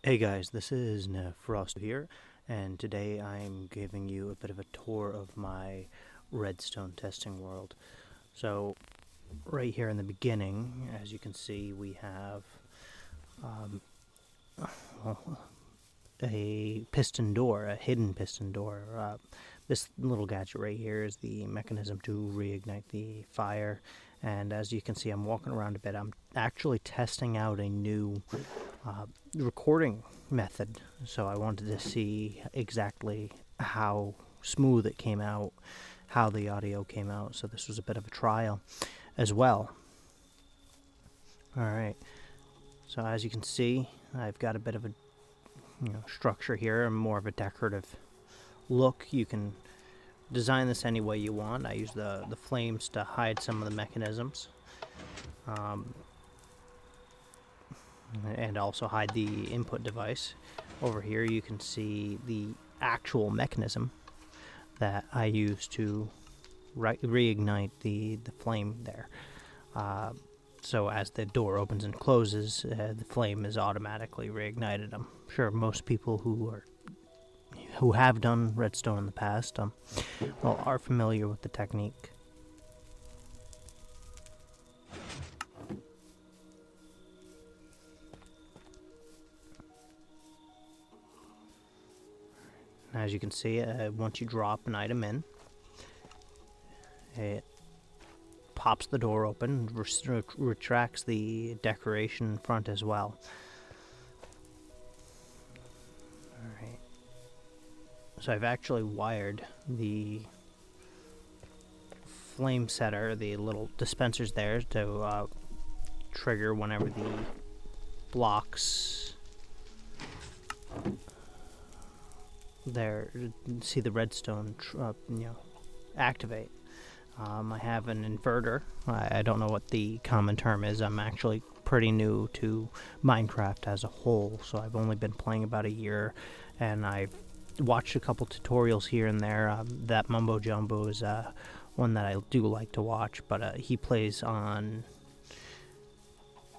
Hey guys, this is Frost here, and today I'm giving you a bit of a tour of my redstone testing world. So, right here in the beginning, as you can see, we have a piston door, a hidden piston door. This little gadget right here is the mechanism to reignite the fire, and as you can see, I'm walking around a bit. I'm actually testing out a new recording method, so I wanted to see exactly how smooth it came out, how the audio came out, so this was a bit of a trial as well. Alright, so as you can see, I've got a bit of a structure here, and more of a decorative look. You can design this any way you want. I use the flames to hide some of the mechanisms. And also hide the input device. Over here you can see the actual mechanism that I use to reignite the flame there. So as the door opens and closes, the flame is automatically reignited. I'm sure most people who have done redstone in the past are familiar with the technique. As you can see, once you drop an item in, it pops the door open, retracts the decoration in front as well. Alright. So I've actually wired the flame setter, the little dispensers there, to trigger whenever the blocks there, see the redstone activate. I have an inverter. I don't know what the common term is. I'm actually pretty new to Minecraft as a whole, so I've only been playing about a year, and I've watched a couple tutorials here and there. That Mumbo Jumbo is one that I do like to watch, but he plays on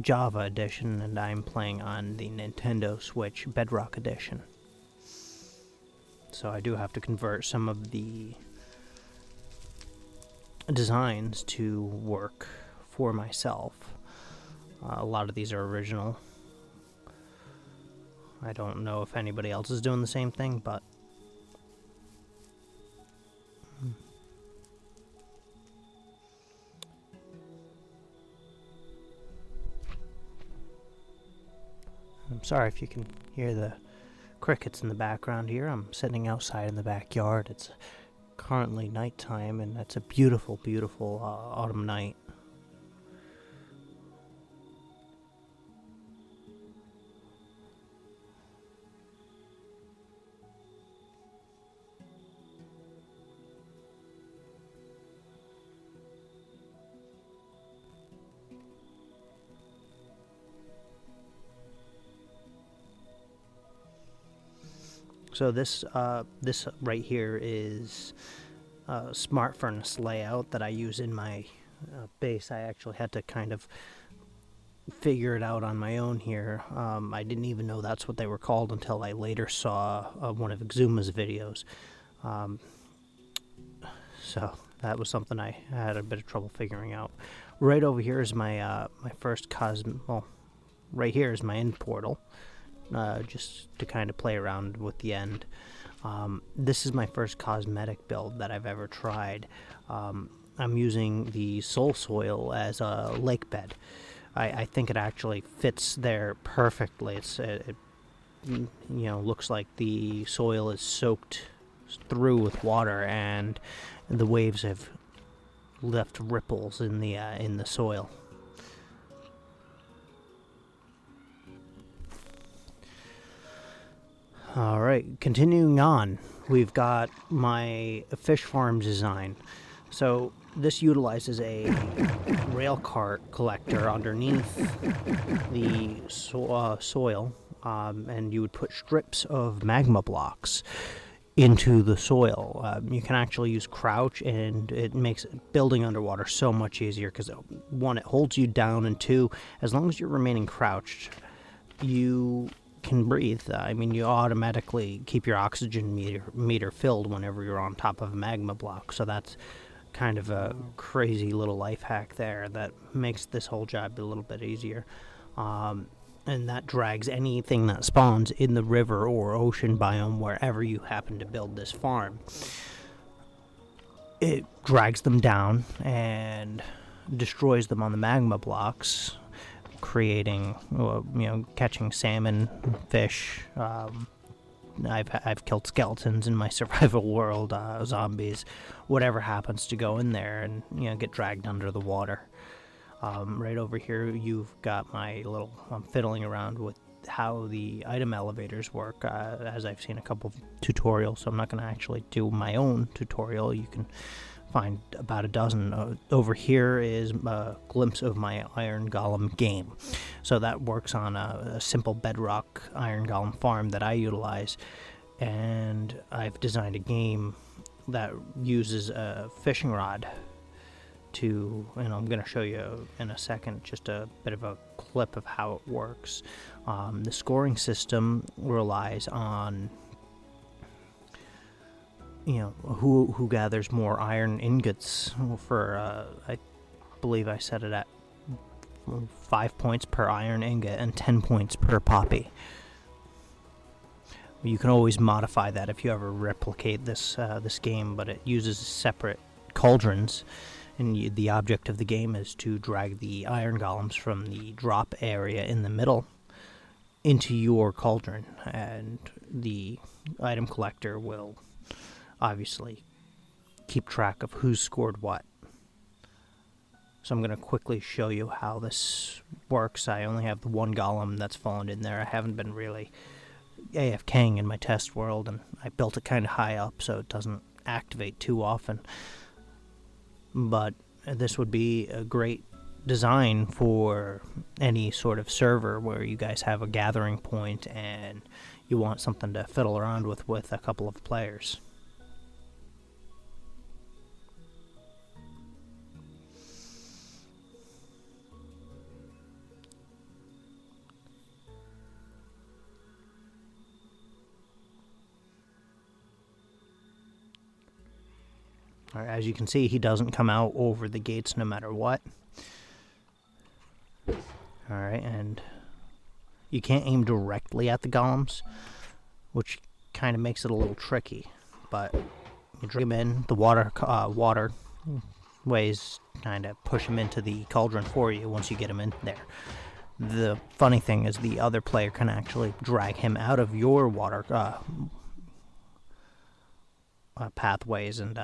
Java Edition, and I'm playing on the Nintendo Switch Bedrock Edition. So I do have to convert some of the designs to work for myself. A lot of these are original. I don't know if anybody else is doing the same thing, but I'm sorry if you can hear the crickets in the background here. I'm sitting outside in the backyard. It's currently nighttime, and it's a beautiful, beautiful autumn night. So this right here is a smart furnace layout that I use in my base. I actually had to kind of figure it out on my own here. I didn't even know that's what they were called until I later saw one of Exuma's videos. So that was something I had a bit of trouble figuring out. Right over here is my my first right here is my end portal. Just to kind of play around with the end. This is my first cosmetic build that I've ever tried. I'm using the soul soil as a lake bed. I think it actually fits there perfectly. It looks like the soil is soaked through with water, and the waves have left ripples in the soil. Alright, continuing on, we've got my fish farm design. So this utilizes a rail cart collector underneath the soil, and you would put strips of magma blocks into the soil. You can actually use crouch, and it makes building underwater so much easier because, one, it holds you down, and two, as long as you're remaining crouched, you can breathe. I mean, you automatically keep your oxygen meter filled whenever you're on top of a magma block, so that's kind of a crazy little life hack there that makes this whole job a little bit easier. And that drags anything that spawns in the river or ocean biome wherever you happen to build this farm. It drags them down and destroys them on the magma blocks, creating, catching salmon, fish. I've killed skeletons in my survival world, zombies, whatever happens to go in there and get dragged under the water. Right over here, you've got my little. I'm fiddling around with how the item elevators work, as I've seen a couple of tutorials. So I'm not going to actually do my own tutorial. You can find about a dozen. Over here is a glimpse of my iron golem game. So that works on a simple bedrock iron golem farm that I utilize, and I've designed a game that uses a fishing rod and I'm going to show you in a second just a bit of a clip of how it works. The scoring system relies on who gathers more iron ingots for I believe I set it at 5 points per iron ingot and 10 points per poppy. You can always modify that if you ever replicate this game, but it uses separate cauldrons, and the object of the game is to drag the iron golems from the drop area in the middle into your cauldron, and the item collector will obviously keep track of who scored what. So I'm going to quickly show you how this works. I only have the one golem that's fallen in there. I haven't been really AFKing in my test world, and I built it kind of high up so it doesn't activate too often. But this would be a great design for any sort of server where you guys have a gathering point and you want something to fiddle around with a couple of players. All right, as you can see, he doesn't come out over the gates no matter what. Alright, and you can't aim directly at the golems, which kind of makes it a little tricky. But you drag him in, the water ways kind of push him into the cauldron for you once you get him in there. The funny thing is the other player can actually drag him out of your water pathways and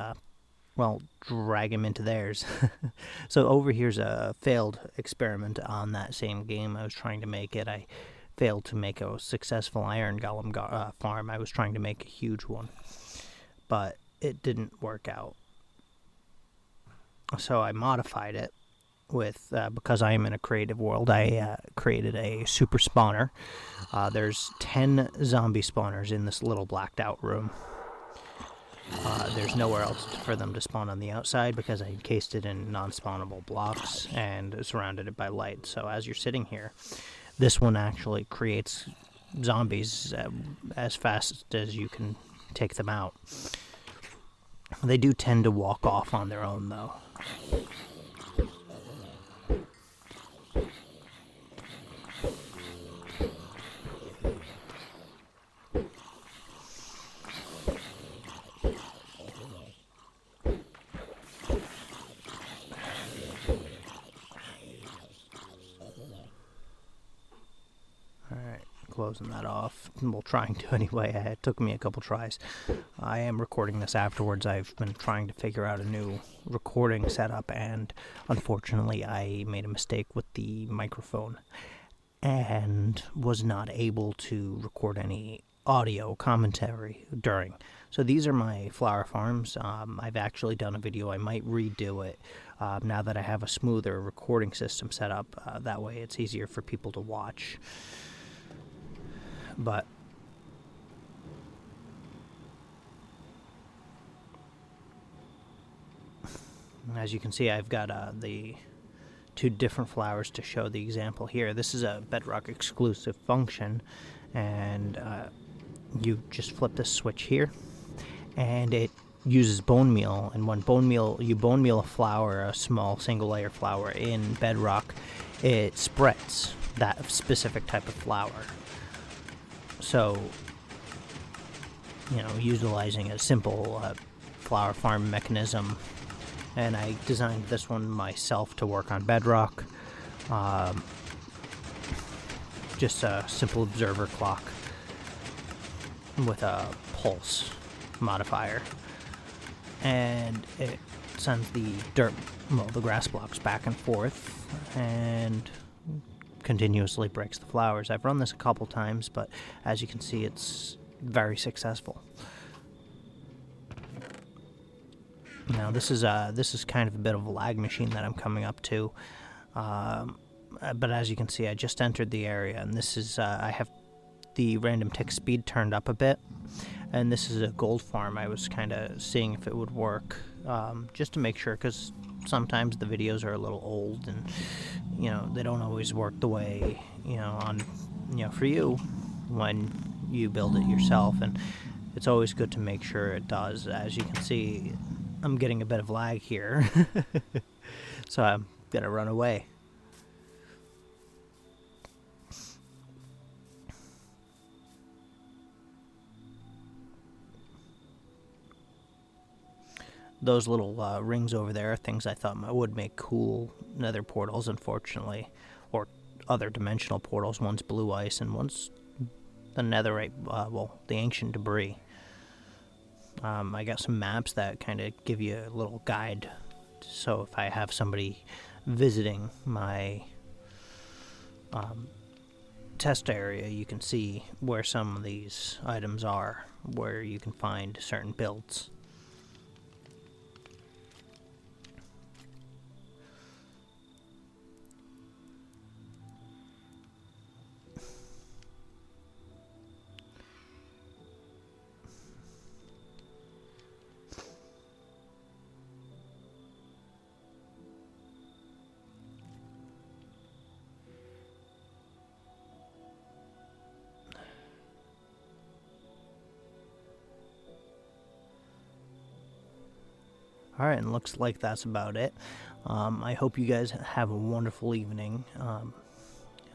drag him into theirs. So over here's a failed experiment on that same game I was trying to make it. I failed to make a successful iron golem farm. I was trying to make a huge one, but it didn't work out. So I modified it with, because I am in a creative world, I created a super spawner. There's 10 zombie spawners in this little blacked out room. There's nowhere else for them to spawn on the outside because I encased it in non-spawnable blocks and surrounded it by light. So as you're sitting here, this one actually creates zombies as fast as you can take them out. They do tend to walk off on their own, though. Closing that off. Well, trying to anyway. It took me a couple tries. I am recording this afterwards. I've been trying to figure out a new recording setup, and unfortunately I made a mistake with the microphone and was not able to record any audio commentary during. So these are my flower farms. I've actually done a video. I might redo it now that I have a smoother recording system set up. That way it's easier for people to watch. But as you can see, I've got the two different flowers to show the example here. This is a Bedrock exclusive function, and you just flip this switch here, and it uses bone meal. And when you bone meal a flower, a small single layer flower in bedrock, it spreads that specific type of flower. So, utilizing a simple flower farm mechanism. And I designed this one myself to work on bedrock. Just a simple observer clock with a pulse modifier, and it sends the the grass blocks back and forth and continuously breaks the flowers. I've run this a couple times, but as you can see, it's very successful. Now this is kind of a bit of a lag machine that I'm coming up to, but as you can see, I just entered the area, and this is I have the random tick speed turned up a bit, and this is a gold farm. I was kind of seeing if it would work, just to make sure, because sometimes the videos are a little old, and they don't always work the way for you when you build it yourself, and it's always good to make sure it does. As you can see, I'm getting a bit of lag here, so I'm gonna run away. Those little rings over there are things I thought would make cool nether portals, unfortunately, or other dimensional portals. One's blue ice and one's the netherite, the ancient debris. I got some maps that kind of give you a little guide, so if I have somebody visiting my test area, you can see where some of these items are, where you can find certain builds. Alright, and looks like that's about it. I hope you guys have a wonderful evening.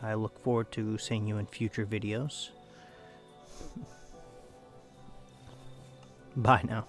I look forward to seeing you in future videos. Bye now.